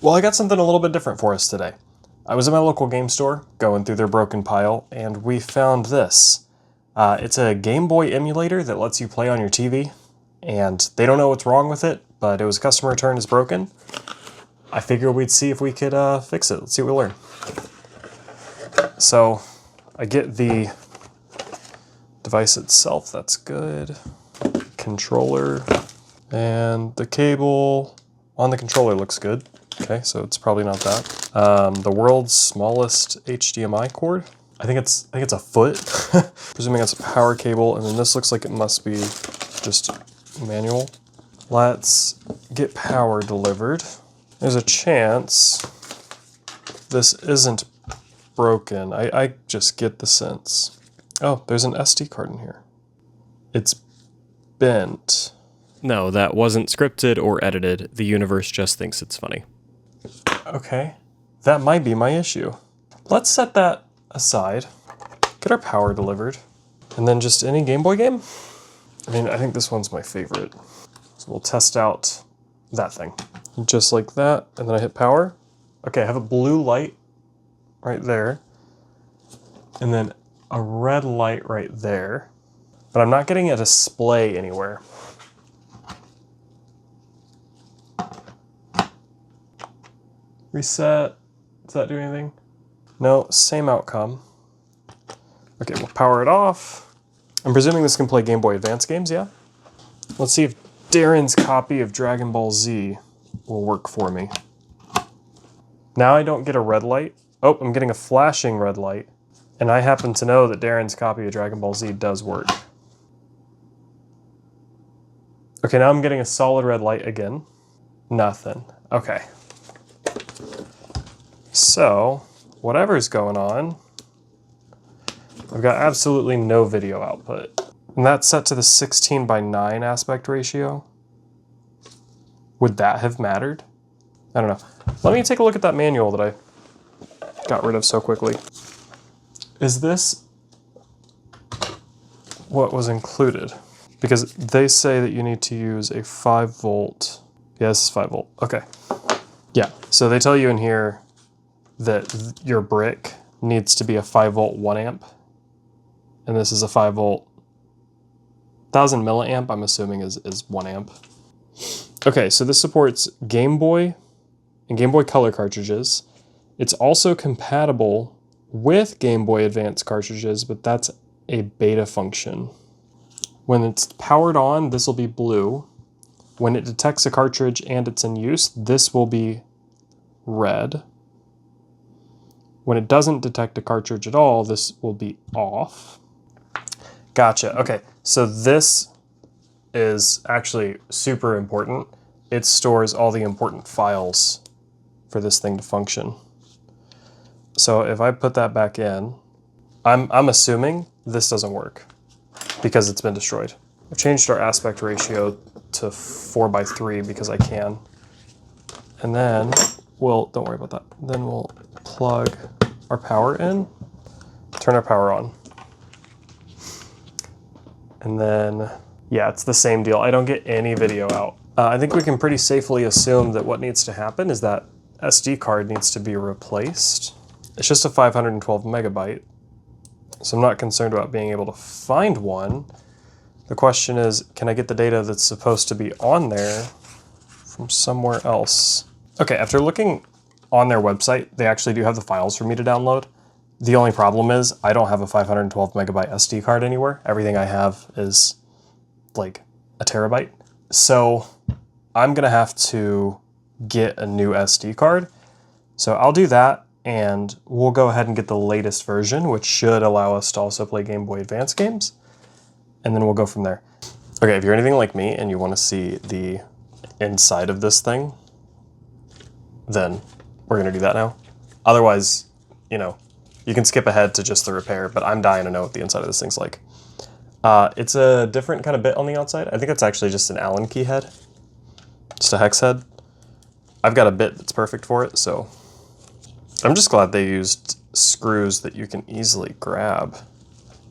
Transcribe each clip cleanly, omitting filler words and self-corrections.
Well, I got something a little bit different for us today. I was at my local game store, going through their broken pile, and we found this. It's a Game Boy emulator that lets you play on your TV, and they don't know what's wrong with it, but it was customer return as broken. I figured we'd see if we could fix it. Let's see what we learn. So, I get the device itself, that's good. Controller, and the cable on the controller looks good. Okay, so it's probably not that. The world's smallest HDMI cord. I think it's a foot. Presuming it's a power cable, and then this looks like it must be just manual. Let's get power delivered. There's a chance this isn't broken. I just get the sense. Oh, there's an SD card in here. It's bent. No, that wasn't scripted or edited. The universe just thinks it's funny. Okay, that might be my issue. Let's set that aside, get our power delivered, and then just any Game Boy game? I mean, I think this one's my favorite. So we'll test out that thing. Just like that, and then I hit power. Okay, I have a blue light right there, and then a red light right there, but I'm not getting a display anywhere. Reset, does that do anything? No, same outcome. Okay, we'll power it off. I'm presuming this can play Game Boy Advance games, yeah? Let's see if Darren's copy of Dragon Ball Z will work for me. Now I don't get a red light. Oh, I'm getting a flashing red light. And I happen to know that Darren's copy of Dragon Ball Z does work. Okay, now I'm getting a solid red light again. Nothing. Okay. So, whatever's going on, I've got absolutely no video output. And that's set to the 16:9 aspect ratio. Would that have mattered? I don't know. Let me take a look at that manual that I got rid of so quickly. Is this what was included? Because they say that you need to use a 5 volt. Yeah, this is 5 volt. Okay. Yeah, so they tell you in here that your brick needs to be a 5 volt 1 amp. And this is a 5 volt 1000 milliamp, I'm assuming is 1 amp. Okay, so this supports Game Boy and Game Boy Color cartridges. It's also compatible with Game Boy Advance cartridges, but that's a beta function. When it's powered on, this will be blue. When it detects a cartridge and it's in use, this will be red. When it doesn't detect a cartridge at all, this will be off. Gotcha, okay, so this is actually super important. It stores all the important files for this thing to function. So if I put that back in, I'm assuming this doesn't work because it's been destroyed. I've changed our aspect ratio to 4:3 because I can. And then don't worry about that. Then we'll plug our power in, turn our power on. And then, yeah, it's the same deal. I don't get any video out. I think we can pretty safely assume that what needs to happen is that SD card needs to be replaced. It's just a 512 megabyte, so I'm not concerned about being able to find one. The question is, can I get the data that's supposed to be on there from somewhere else? Okay, after looking on their website, they actually do have the files for me to download. The only problem is I don't have a 512 megabyte SD card anywhere. Everything I have is like a terabyte. So I'm gonna have to get a new SD card. So I'll do that, and we'll go ahead and get the latest version, which should allow us to also play Game Boy Advance games, and then we'll go from there. Okay, if you're anything like me and you want to see the inside of this thing, then we're gonna do that now. Otherwise, you know, you can skip ahead to just the repair, but I'm dying to know what the inside of this thing's like. It's a different kind of bit on the outside. I think it's actually just an Allen key head, just a hex head. I've got a bit that's perfect for it, so I'm just glad they used screws that you can easily grab.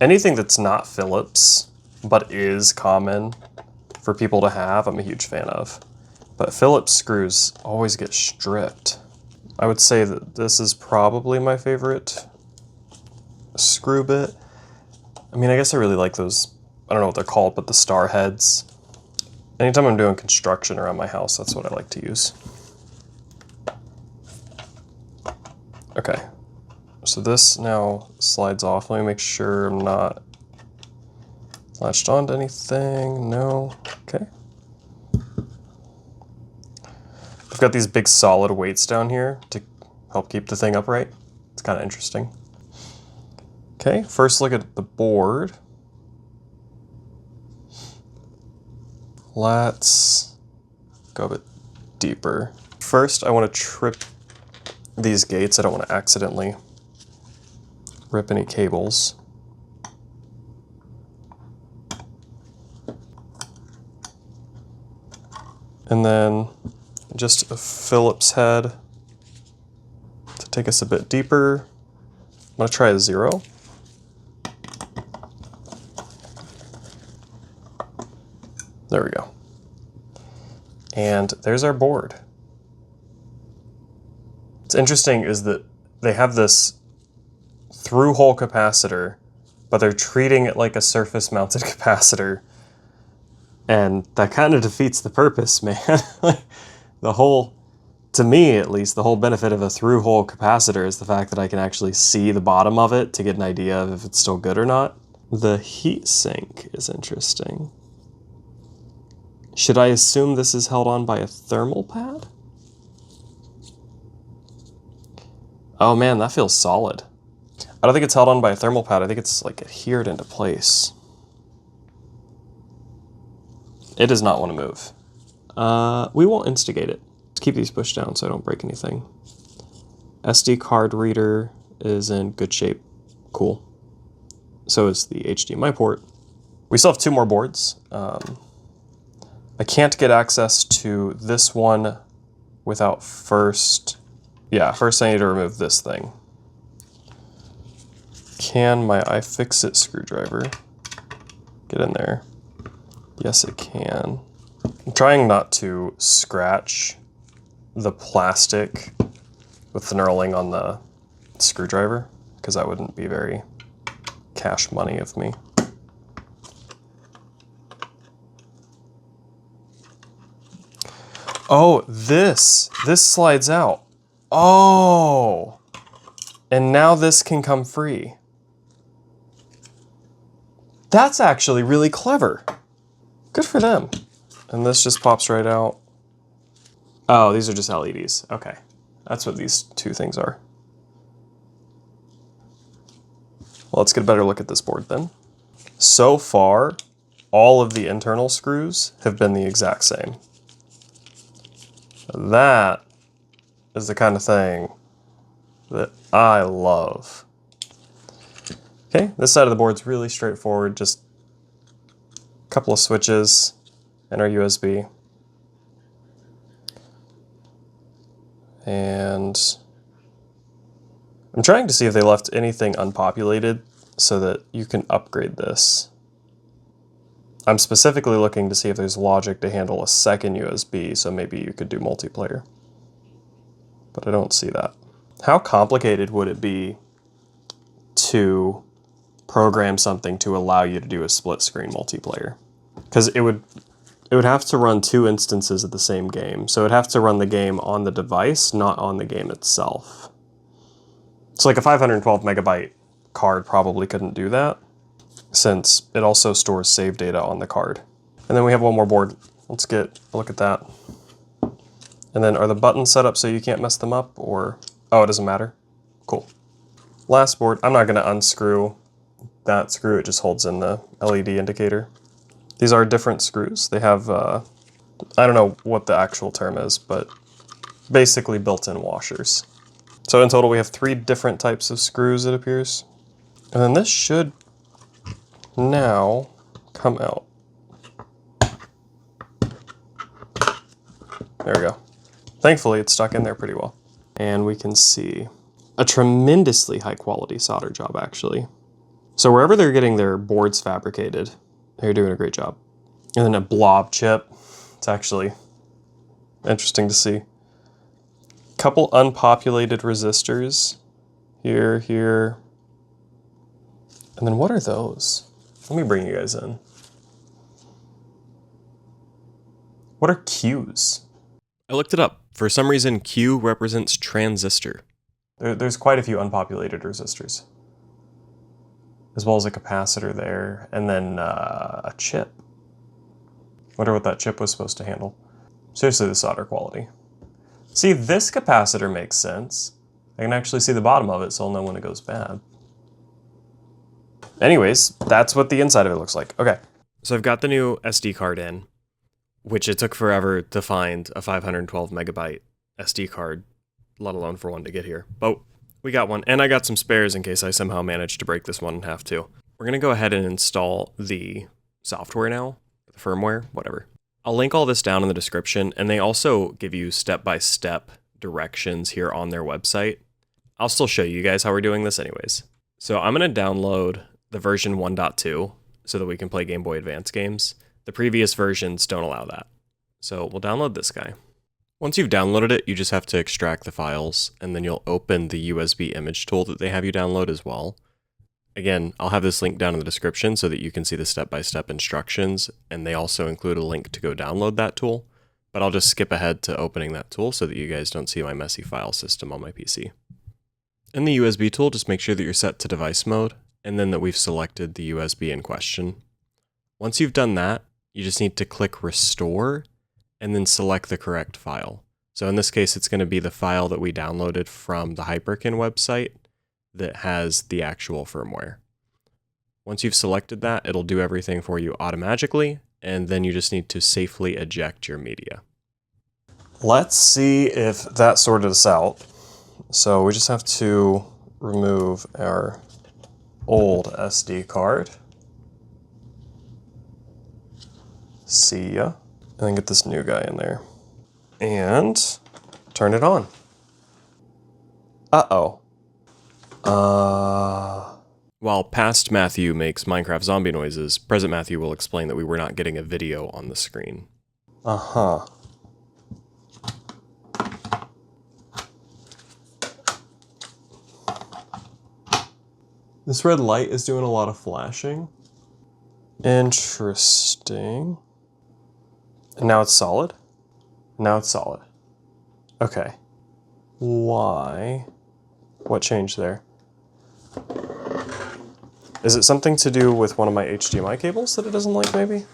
Anything that's not Phillips, but is common for people to have, I'm a huge fan of. But Phillips screws always get stripped. I would say that this is probably my favorite screw bit. I mean, I guess I really like those, I don't know what they're called, but the star heads. Anytime I'm doing construction around my house, that's what I like to use. Okay, so this now slides off. Let me make sure I'm not latched onto anything. No, okay. I've got these big solid weights down here to help keep the thing upright. It's kind of interesting. Okay, first look at the board. Let's go a bit deeper. First, I want to trip these gates. I don't want to accidentally rip any cables. And then just a Phillips head to take us a bit deeper. I'm going to try a 0. There we go. And there's our board. What's interesting is that they have this through-hole capacitor, but they're treating it like a surface-mounted capacitor. And that kind of defeats the purpose, man. The whole, to me at least, the whole benefit of a through-hole capacitor is the fact that I can actually see the bottom of it to get an idea of if it's still good or not. The heat sink is interesting. Should I assume this is held on by a thermal pad? Oh man, that feels solid. I don't think it's held on by a thermal pad. I think it's like adhered into place. It does not want to move. We won't instigate it. Let's keep these pushed down so I don't break anything. SD card reader is in good shape. Cool. So is the HDMI port. We still have 2 more boards. I can't get access to this one without first I need to remove this thing. Can my iFixit screwdriver get in there? Yes, it can. I'm trying not to scratch the plastic with the knurling on the screwdriver, because that wouldn't be very cash money of me. Oh, this slides out. Oh, and now this can come free. That's actually really clever. Good for them. And this just pops right out. Oh, these are just LEDs. Okay, that's what these 2 things are. Well, let's get a better look at this board then. So far, all of the internal screws have been the exact same. That is the kind of thing that I love. Okay, this side of the board's really straightforward, just a couple of switches and our USB. And I'm trying to see if they left anything unpopulated so that you can upgrade this. I'm specifically looking to see if there's logic to handle a second USB, so maybe you could do multiplayer. But I don't see that. How complicated would it be to program something to allow you to do a split screen multiplayer? Because it would have to run 2 instances of the same game. So it would have to run the game on the device, not on the game itself. So like a 512 megabyte card probably couldn't do that, since it also stores save data on the card. And then we have one more board. Let's get a look at that. And then are the buttons set up so you can't mess them up, or, oh, it doesn't matter? Cool. Last board, I'm not gonna unscrew that screw, it just holds in the LED indicator. These are different screws. They have, I don't know what the actual term is, but basically built-in washers. So in total we have 3 different types of screws, it appears. And then this should now come out. There we go. Thankfully it's stuck in there pretty well. And we can see a tremendously high quality solder job actually. So wherever they're getting their boards fabricated, they're doing a great job. And then a blob chip. It's actually Interesting to see. Couple unpopulated resistors. Here, here. And then what are those? Let me bring you guys in. What are Qs? I looked it up. For some reason, Q represents transistor. There's quite a few unpopulated resistors, as well as a capacitor there, and then a chip. Wonder what that chip was supposed to handle. Seriously, the solder quality. See, this capacitor makes sense. I can actually see the bottom of it, so I'll know when it goes bad. Anyways, that's what the inside of it looks like. Okay. So I've got the new SD card in, which it took forever to find a 512 megabyte SD card, let alone for one to get here. But we got one, and I got some spares in case I somehow managed to break this one in half too. We're gonna go ahead and install the software now, the firmware, whatever. I'll link all this down in the description, and they also give you step-by-step directions here on their website. I'll still show you guys how we're doing this anyways. So I'm gonna download the version 1.2 so that we can play Game Boy Advance games. The previous versions don't allow that. So we'll download this guy. Once you've downloaded it, you just have to extract the files, and then you'll open the USB image tool that they have you download as well. Again, I'll have this link down in the description so that you can see the step-by-step instructions, and they also include a link to go download that tool, but I'll just skip ahead to opening that tool so that you guys don't see my messy file system on my PC. In the USB tool, just make sure that you're set to device mode, and then that we've selected the USB in question. Once you've done that, you just need to click Restore, and then select the correct file. So in this case, it's going to be the file that we downloaded from the Hyperkin website that has the actual firmware. Once you've selected that, it'll do everything for you automatically, and then you just need to safely eject your media. Let's see if that sorted us out. So we just have to remove our old SD card. See ya. And then get this new guy in there. And turn it on. Uh-oh. While past Matthew makes Minecraft zombie noises, present Matthew will explain that we were not getting a video on the screen. Uh-huh. This red light is doing a lot of flashing. Interesting. And now it's solid? Now it's solid. Okay. Why? What changed there? Is it something to do with one of my HDMI cables that it doesn't like, maybe?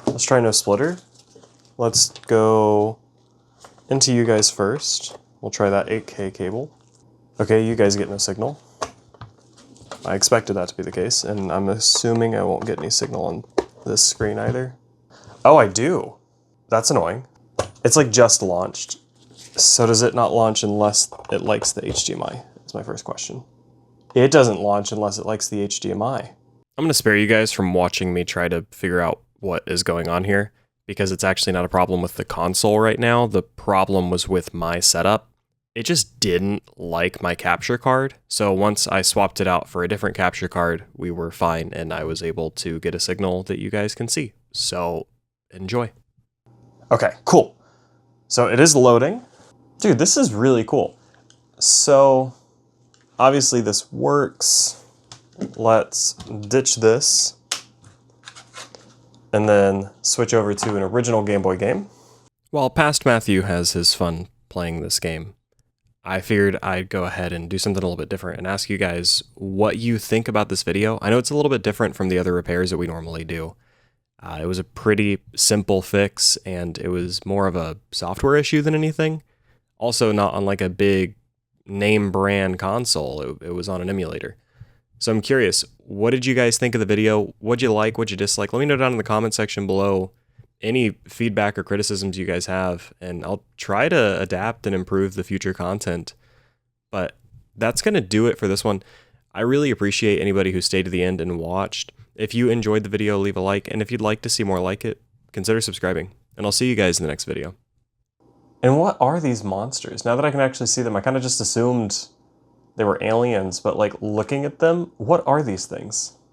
Let's try no splitter. Let's go into you guys first. We'll try that 8K cable. Okay, you guys get no signal. I expected that to be the case, and I'm assuming I won't get any signal on this screen either. Oh, I do. That's annoying. It's like just launched. So does it not launch unless it likes the HDMI? That's my first question. It doesn't launch unless it likes the HDMI. I'm going to spare you guys from watching me try to figure out what is going on here, because it's actually not a problem with the console right now. The problem was with my setup. It just didn't like my capture card. So once I swapped it out for a different capture card, we were fine, and I was able to get a signal that you guys can see. So enjoy. Okay, cool. So it is loading. Dude, this is really cool. So obviously this works. Let's ditch this and then switch over to an original Game Boy game. While past Matthew has his fun playing this game, I figured I'd go ahead and do something a little bit different and ask you guys what you think about this video. I know it's a little bit different from the other repairs that we normally do. It was a pretty simple fix, and it was more of a software issue than anything. Also, not on like a big name brand console. It was on an emulator. So I'm curious, what did you guys think of the video? What'd you like? What'd you dislike? Let me know down in the comment section below any feedback or criticisms you guys have, and I'll try to adapt and improve the future content. But that's going to do it for this one. I really appreciate anybody who stayed to the end and watched. If you enjoyed the video, leave a like, and if you'd like to see more like it, consider subscribing. And I'll see you guys in the next video. And what are these monsters? Now that I can actually see them, I kind of just assumed they were aliens, but like looking at them, what are these things?